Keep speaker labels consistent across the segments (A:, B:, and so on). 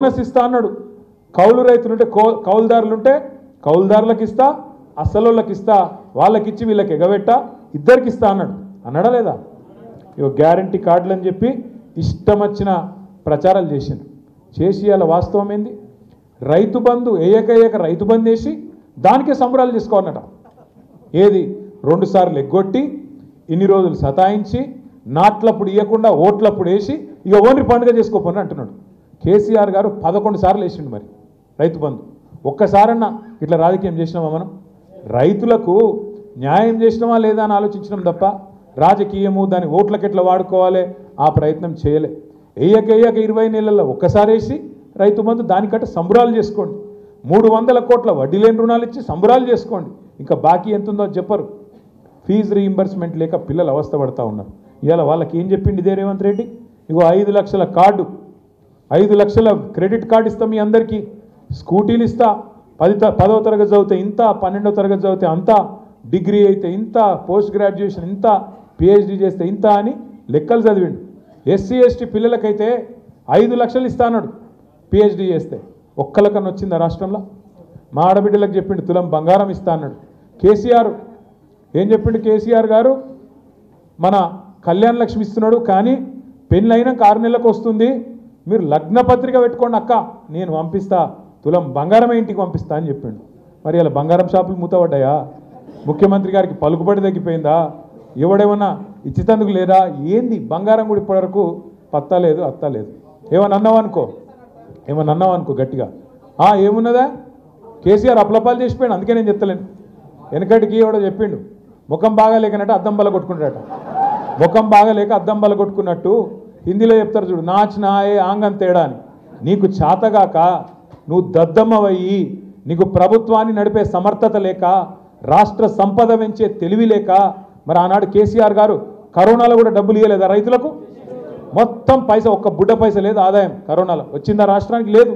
A: Bonus ఇస్తా అన్నాడు. కౌలు రైతులుంటే కౌలుదారులుంటే కౌలుదారులకు ఇస్తా, అసలోళ్ళకి ఇస్తా, వాళ్ళకి ఇచ్చి వీళ్ళకి ఎగబెట్టా, ఇద్దరికి ఇస్తా అన్నాడు. అన్నాడా లేదా? ఇవో గ్యారంటీ కార్డులు అని చెప్పి ఇష్టం వచ్చిన ప్రచారాలు చేసి అలా వాస్తవం ఏంది? రైతు బంధు ఏక రైతు బంధు వేసి దానికే సంబరాలు చేసుకోవాలన్నట. ఏది 2 సార్లు ఎగ్గొట్టి ఇన్ని రోజులు సతాయించి నాట్లప్పుడు ఇవ్వకుండా ఓట్లప్పుడు వేసి ఇక ఓన్రి పండుగ చేసుకోపోని అంటున్నాడు. కేసీఆర్ గారు 11 సార్లు వేసిండు మరి రైతు బంధు. ఒక్కసారన్నా ఇట్లా రాజకీయం చేసినామా? మనం రైతులకు న్యాయం చేసినామా లేదా అని ఆలోచించడం తప్ప రాజకీయము దాని ఓట్లకి ఎట్లా వాడుకోవాలి ఆ ప్రయత్నం చేయలే. ఏయక 20 నెలల్లో ఒక్కసారి వేసి రైతు బంధు దానికంటే సంబరాలు చేసుకోండి. 300 కోట్ల వడ్డీ లేని రుణాలు ఇచ్చి సంబరాలు చేసుకోండి. ఇంకా బాకీ ఎంత ఉందో చెప్పరు. ఫీజు రీయింబర్స్మెంట్ లేక పిల్లలు అవస్థ పడతా ఉన్నారు. ఇవాళ వాళ్ళకి ఏం చెప్పింది ఇదే రేవంత్ రెడ్డి? ఇగో 5 లక్షల కార్డు, 5 లక్షల క్రెడిట్ కార్డు ఇస్తాం మీ అందరికీ, స్కూటీలు ఇస్తా, 10వ తరగతి చదివితే ఇంత, 12వ తరగతి చదివితే అంత, డిగ్రీ అయితే ఇంత, పోస్ట్ గ్రాడ్యుయేషన్ ఇంత, పిహెచ్డి చేస్తే ఇంత అని లెక్కలు చదివిండు. ఎస్సీ ఎస్టీ పిల్లలకైతే 5 లక్షలు ఇస్తా అన్నాడు పిహెచ్డి చేస్తే. ఒక్కలకన్నా వచ్చిందా రాష్ట్రంలో? మా ఆడబిడ్డలకు చెప్పిండు తులం బంగారం ఇస్తా అన్నాడు. కేసీఆర్ ఏం చెప్పిండు? కేసీఆర్ గారు మన కళ్యాణ లక్ష్మి ఇస్తున్నాడు, కానీ పెళ్ళైనాక 6 నెలలకు వస్తుంది, మీరు లగ్న పత్రిక పెట్టుకోండి అక్క, నేను పంపిస్తా, తులం బంగారమే ఇంటికి పంపిస్తా అని చెప్పిండు. మరి ఇలా బంగారం షాపులు మూతపడ్డాయా? ముఖ్యమంత్రి గారికి పలుకుబడి తగ్గిపోయిందా? ఎవడేమన్నా ఇచ్చితందుకు లేదా? ఏంది బంగారం కూడా ఇప్పటివరకు పత్తా లేదు, అత్తా లేదు. ఏమన్నా అన్నావు అనుకో గట్టిగా ఏమున్నదా? కేసీఆర్ అప్లపాలు చేసిపోయాడు. అందుకే నేను చెప్తలేను. వెనకటికి ఎవడో చెప్పిండు ముఖం బాగాలేకనట్టు అద్దం బల్ల కొట్టుకుంటాడట. ముఖం బాగాలేక అద్దం బల్ల కొట్టుకున్నట్టు హిందీలో చెప్తారు చూడు, నాచ్ నాయే ఆంగన్ తేడా అని. నీకు చేతగాక, నువ్వు దద్దమ్మవయ్యి, నీకు ప్రభుత్వాన్ని నడిపే సమర్థత లేక, రాష్ట్ర సంపద పెంచే తెలివి లేక, మరి ఆనాడు కేసీఆర్ గారు కరోనాలో కూడా డబ్బులు ఇవ్వలేదా రైతులకు? మొత్తం పైసా, ఒక్క బుడ్డ పైసా లేదు ఆదాయం కరోనాలో వచ్చిందా రాష్ట్రానికి? లేదు.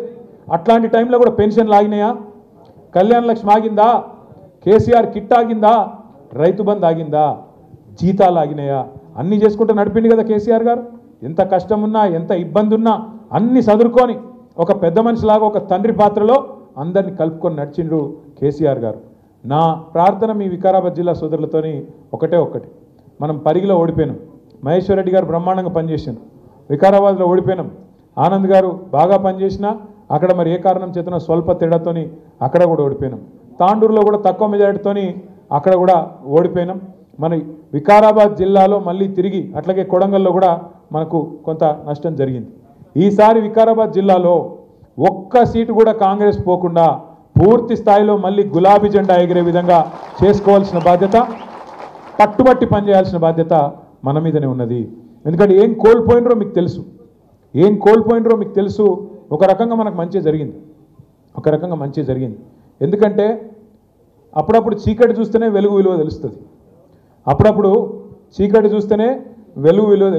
A: అట్లాంటి టైంలో కూడా పెన్షన్లు ఆగినాయా? కళ్యాణ లక్ష్మి ఆగిందా? కేసీఆర్ కిట్ ఆగిందా? రైతు బంధు ఆగిందా? జీతాలు ఆగినాయా? అన్నీ చేసుకుంటూ నడిపింది కదా కేసీఆర్ గారు. ఎంత కష్టం ఉన్నా, ఎంత ఇబ్బంది ఉన్నా అన్నీ సదురుకొని ఒక పెద్ద మనిషిలాగా ఒక తండ్రి పాత్రలో అందరినీ కలుపుకొని నడిచిండ్రు కేసీఆర్ గారు. నా ప్రార్థన మీ వికారాబాద్ జిల్లా సోదరులతోని ఒకటి, మనం పరిగిలో ఓడిపోయినాం. మహేశ్వర్ రెడ్డి గారు బ్రహ్మాండంగా పనిచేసారు. వికారాబాద్లో ఓడిపోయినాం. ఆనంద్ గారు బాగా పనిచేసినా అక్కడ మరి ఏ కారణం చేతనో స్వల్ప తేడాతోని అక్కడ కూడా ఓడిపోయినాం. తాండూరులో కూడా తక్కువ మెజారిటీతోని అక్కడ కూడా ఓడిపోయినాం. మన వికారాబాద్ జిల్లాలో మళ్ళీ తిరిగి అట్లాగే కొడంగల్లో కూడా మనకు కొంత నష్టం జరిగింది. ఈసారి వికారాబాద్ జిల్లాలో ఒక్క సీటు కూడా కాంగ్రెస్ పోకుండా పూర్తి స్థాయిలో మళ్ళీ గులాబీ జెండా ఎగిరే విధంగా చేసుకోవాల్సిన బాధ్యత, పట్టుబట్టి పనిచేయాల్సిన బాధ్యత మన మీదనే ఉన్నది. ఎందుకంటే ఏం కోల్పోయినరో మీకు తెలుసు. ఒక రకంగా మనకు మంచి జరిగింది. ఎందుకంటే అప్పుడప్పుడు చీకటి చూస్తేనే వెలుగు విలువ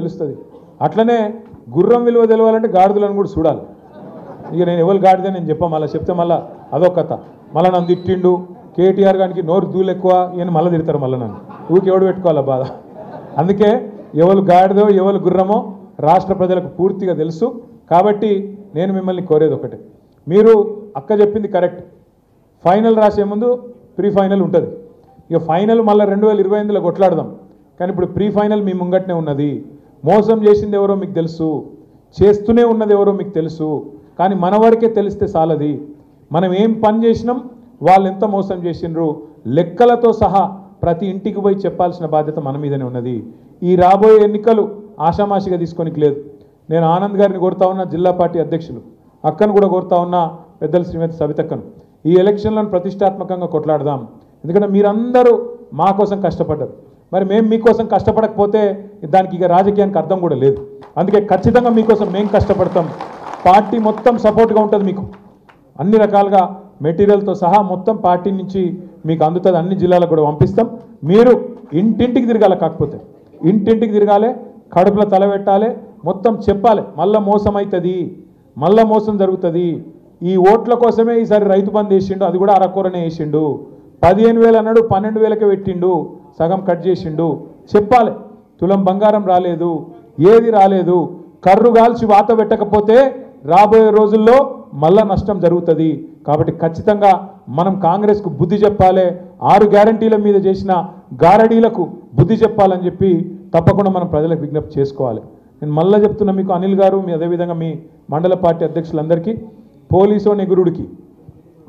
A: తెలుస్తుంది. అట్లనే గుర్రం విలువ తెలవాలంటే గాడిదలను కూడా చూడాలి. ఇక నేను ఎవరు గాడిదే నేను మళ్ళీ చెప్తే మళ్ళీ అదొక కథ. మళ్ళీ నన్ను తిట్టిండు కేటీఆర్ గారికి, నోరు దూలు ఎక్కువ ఈయన మళ్ళీ తిడతారు. మళ్ళీ నన్ను ఊరికి ఎవడు పెట్టుకోవాలా బాధ. అందుకే ఎవరు గాడిదో ఎవరు గుర్రమో రాష్ట్ర ప్రజలకు పూర్తిగా తెలుసు. కాబట్టి నేను మిమ్మల్ని కోరేది ఒకటే, మీరు అక్క చెప్పింది కరెక్ట్. ఫైనల్ రాసే ముందు ప్రీ ఫైనల్ ఉంటుంది. ఇక ఫైనల్ మళ్ళీ 2028లో కొట్లాడదాం. కానీ ఇప్పుడు ప్రీ ఫైనల్ మీ ముంగట్నే ఉన్నది. మోసం చేసింది ఎవరో మీకు తెలుసు, చేస్తూనే ఉన్నది ఎవరో మీకు తెలుసు. కానీ మన వరకే తెలిస్తే చాలది. మనం ఏం పని చేసినాం, వాళ్ళు ఎంత మోసం చేసిండ్రు, లెక్కలతో సహా ప్రతి ఇంటికి పోయి చెప్పాల్సిన బాధ్యత మన మీదనే ఉన్నది. ఈ రాబోయే ఎన్నికలు ఆషామాషిగా తీసుకోనికి లేదు. నేను ఆనంద్ గారిని కోరుతా ఉన్నా, జిల్లా పార్టీ అధ్యక్షులు అక్కను కూడా కోరుతా ఉన్నా, పెద్దలు శ్రీమతి సవితక్కను, ఈ ఎలక్షన్లను ప్రతిష్టాత్మకంగా కొట్లాడదాం. ఎందుకంటే మీరందరూ మా కోసం కష్టపడ్డారు. మరి మేము మీకోసం కష్టపడకపోతే దానికి ఇక రాజకీయానికి అర్థం కూడా లేదు. అందుకే ఖచ్చితంగా మీకోసం మేము కష్టపడతాం. పార్టీ మొత్తం సపోర్ట్గా ఉంటుంది మీకు, అన్ని రకాలుగా మెటీరియల్తో సహా మొత్తం పార్టీ నుంచి మీకు అందుతుంది. అన్ని జిల్లాలకు కూడా పంపిస్తాం. మీరు ఇంటింటికి తిరగాలి, కాకపోతే ఇంటింటికి తిరగాలి, కడుపులో తల పెట్టాలి, మొత్తం చెప్పాలి. మళ్ళీ మోసం అవుతుంది, మళ్ళీ మోసం జరుగుతుంది. ఈ ఓట్ల కోసమే ఈసారి రైతు బంధు వేసిండు, అది కూడా అరకొరనే వేసిండు. 15,000 అన్నాడు, 12,000కే పెట్టిండు, సగం కట్ చేసిండు. చెప్పాలి, తులం బంగారం రాలేదు, ఏది రాలేదు. కర్రు గాల్చి వాత పెట్టకపోతే రాబోయే రోజుల్లో మళ్ళా నష్టం జరుగుతుంది. కాబట్టి ఖచ్చితంగా మనం కాంగ్రెస్కు బుద్ధి చెప్పాలి, 6 గ్యారంటీల మీద చేసిన గారడీలకు బుద్ధి చెప్పాలని చెప్పి తప్పకుండా మనం ప్రజలకు విజ్ఞప్తి చేసుకోవాలి. నేను మళ్ళీ చెప్తున్నా మీకు అనిల్ గారు, మీ అదేవిధంగా మీ మండల పార్టీ అధ్యక్షులందరికీ, పోలీసు నెగురుడికి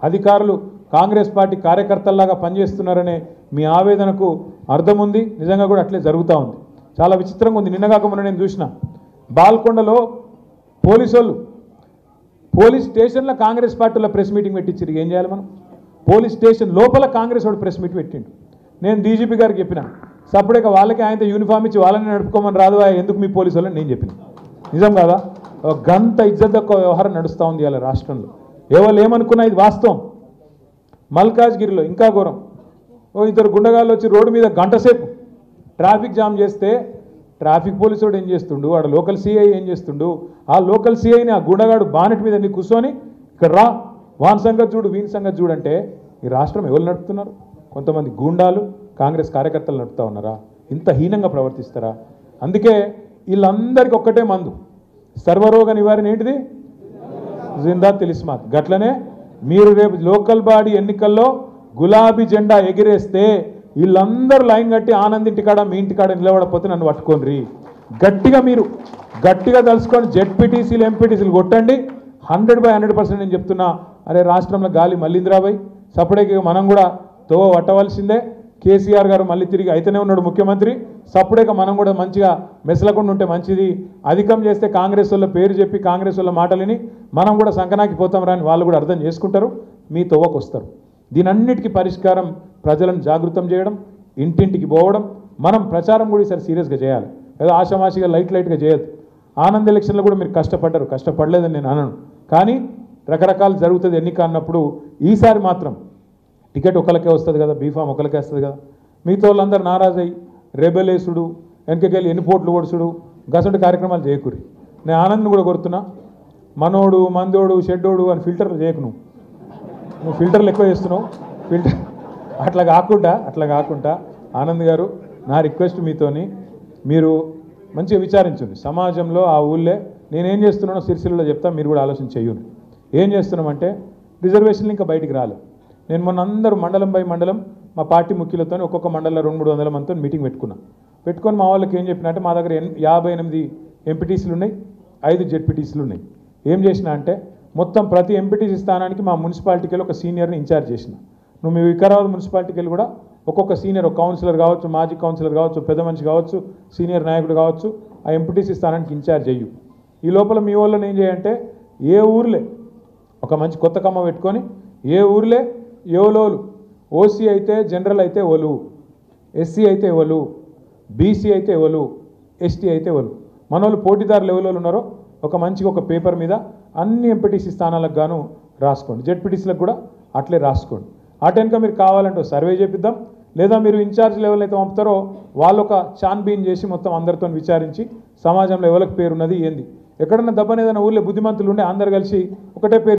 A: అధికారులు కాంగ్రెస్ పార్టీ కార్యకర్తల్లాగా పనిచేస్తున్నారనే మీ ఆవేదనకు అర్థం ఉంది. నిజంగా కూడా అట్లే జరుగుతూ ఉంది. చాలా విచిత్రంగా ఉంది. నిన్నగాక మొన్న నేను చూసిన బాల్కొండలో పోలీస్ స్టేషన్లో కాంగ్రెస్ పార్టీలో ప్రెస్ మీటింగ్ పెట్టించారు. ఏం చేయాలి మనం? పోలీస్ స్టేషన్ లోపల కాంగ్రెస్ వాడు ప్రెస్ మీట్ పెట్టిండు. నేను డీజీపీ గారికి చెప్పిన, సపరేట్గా వాళ్ళకి ఆయనతో యూనిఫామ్ ఇచ్చి వాళ్ళని నడుపుకోమని రాదు, ఎందుకు మీ పోలీసు వాళ్ళని నేను చెప్పిన. నిజం కాదా? గంత ఇజ్జత్ తక్కువ వ్యవహారం నడుస్తూ ఉంది ఇలా రాష్ట్రంలో. ఎవరు ఏమనుకున్నా ఇది వాస్తవం. మల్కాజ్గిరిలో ఇంకా ఘోరం. ఇద్దరు గుండగాళ్ళు వచ్చి రోడ్డు మీద గంట సేపు ట్రాఫిక్ జామ్ చేస్తే ట్రాఫిక్ పోలీసు వాడు ఏం చేస్తుండు, వాడు లోకల్ సిఐ ఏం చేస్తుండు, ఆ లోకల్ సిఐని ఆ గుండగాడు బానెట్ మీద నీ కూర్చొని ఇక్కడ రా, వాన్ సంగతి చూడు, వీని సంగతి చూడంటే ఈ రాష్ట్రం ఎవరు నడుపుతున్నారు? కొంతమంది గూండాలు కాంగ్రెస్ కార్యకర్తలు నడుపుతా ఉన్నారా? ఇంత హీనంగా ప్రవర్తిస్తారా? అందుకే వీళ్ళందరికీ ఒక్కటే మందు, సర్వరోగ నివారణ ఏంటిది? జిందా తిలిస్మాత్. గట్లనే మీరు రేపు లోకల్ బాడీ ఎన్నికల్లో గులాబీ జెండా ఎగిరేస్తే వీళ్ళందరూ లైన్ కట్టి ఆనందింటికాడ మీ ఇంటికాడ నిలబడకపోతే నన్ను పట్టుకోండి. మీరు గట్టిగా తలుసుకొని జెడ్పీటీసీలు ఎంపీటీసీలు కొట్టండి. 100% నేను చెప్తున్నా. అరే రాష్ట్రంలో గాలి మళ్ళీందిరాబాయ్, సపరేట్గా మనం కూడా తోవ పట్టవలసిందే. కేసీఆర్ గారు మళ్ళీ తిరిగి అయితేనే ఉన్నాడు ముఖ్యమంత్రి. సపరేట్గా మనం కూడా మంచిగా మెసలకుండా ఉంటే మంచిది. అధికం చేస్తే కాంగ్రెస్ వాళ్ళ పేరు చెప్పి కాంగ్రెస్ వాళ్ళ మాటలని మనం కూడా సంకనాకి పోతాం రాని వాళ్ళు కూడా అర్థం చేసుకుంటారు, మీ తోవకు వస్తారు. దీనన్నిటికీ పరిష్కారం ప్రజలను జాగృతం చేయడం, ఇంటింటికి పోవడం. మనం ప్రచారం కూడా ఈసారి సీరియస్గా చేయాలి. ఏదో ఆషామాషిగా లైట్గా చేయొద్దు. ఆనంద్ ఎలక్షన్లో కూడా మీరు కష్టపడలేదని నేను అనను. కానీ రకరకాలు జరుగుతుంది ఎన్నిక అన్నప్పుడు ఈసారి మాత్రం టికెట్ ఒకరికే వస్తుంది కదా, బీఫామ్ ఒకరికే వస్తుంది కదా. మిగతా వాళ్ళందరూ నారాజయ్యి రెబెలేసుడు, వెనకకెళ్ళి ఎన్నిపోట్లు ఓడుసుడు, గసంటి కార్యక్రమాలు చేయకూరి. నేను ఆనంద్ని కూడా కోరుతున్నా, మనోడు మందోడు షెడ్డోడు అని ఫిల్టర్లు చేయకు. నువ్వు ఫిల్టర్లు ఎక్కువ చేస్తున్నావు. అట్లా కాకుండా ఆనంద్ గారు, నా రిక్వెస్ట్ మీతోని, మీరు మంచిగా విచారించండి. సమాజంలో ఆ ఊళ్ళే నేనేం చేస్తున్నానో సిరిసిల్లలో చెప్తా, మీరు కూడా ఆలోచన చెయ్యండి. ఏం చేస్తున్నామంటే రిజర్వేషన్లు ఇంకా బయటికి రాలేదు. నేను మొన్న అందరూ మండలం బై మండలం మా పార్టీ ముఖ్యులతో ఒక్కొక్క మండలంలో 200-300 మందితో మీటింగ్ పెట్టుకొని మా వాళ్ళకి ఏం చెప్పినా అంటే, మా దగ్గర 58 ఎంపీటీసీలు ఉన్నాయి, 5 జెడ్పీటీసీలు ఉన్నాయి. ఏం చేసినా అంటే మొత్తం ప్రతి ఎంపీటీసీ స్థానానికి మా మున్సిపాలిటీకి వెళ్ళి ఒక సీనియర్ని ఇన్ఛార్జ్ చేసిన. నువ్వు మీ వికారాబాద్ మున్సిపాలిటీకి వెళ్ళి కూడా ఒక్కొక్క సీనియర్, ఒక కౌన్సిలర్ కావచ్చు, మాజీ కౌన్సిలర్ కావచ్చు, పెద్ద మనిషి కావచ్చు, సీనియర్ నాయకుడు కావచ్చు, ఆ ఎంపీటీసీ స్థానానికి ఇన్ఛార్జ్ అయ్యు. ఈ లోపల మీ వాళ్ళని ఏం చేయంటే, ఏ ఊర్లే ఒక మంచి కొత్త కమ్మ పెట్టుకొని, ఏ ఊర్లే ఎవలోలు, ఓసీ అయితే జనరల్ అయితే ఎవరు, ఎస్సీ అయితే ఎవరు, బీసీ అయితే ఎవరు, ఎస్టీ అయితే ఎవరు, మన వాళ్ళు పోటీదారులు ఎవరు ఉన్నారో ఒక మంచిగా ఒక పేపర్ మీద అన్ని ఎంపీటీసీ స్థానాలకు గాను రాసుకోండి. జెడ్పీటీసీలకు కూడా అట్లే రాసుకోండి. అటెన్క మీరు కావాలంటే సర్వే చేపిద్దాం, లేదా మీరు ఇన్ఛార్జ్ లెవెల్ అయితే పంపుతారో వాళ్ళు ఒక చాన్బీన్ చేసి మొత్తం అందరితో విచారించి సమాజంలో ఎవరికి పేరున్నది ఏంది, ఎక్కడన్నా దబ్బని ఏదైనా ఊళ్ళో బుద్ధిమంతులు ఉండే అందరు కలిసి ఒకటే పేరు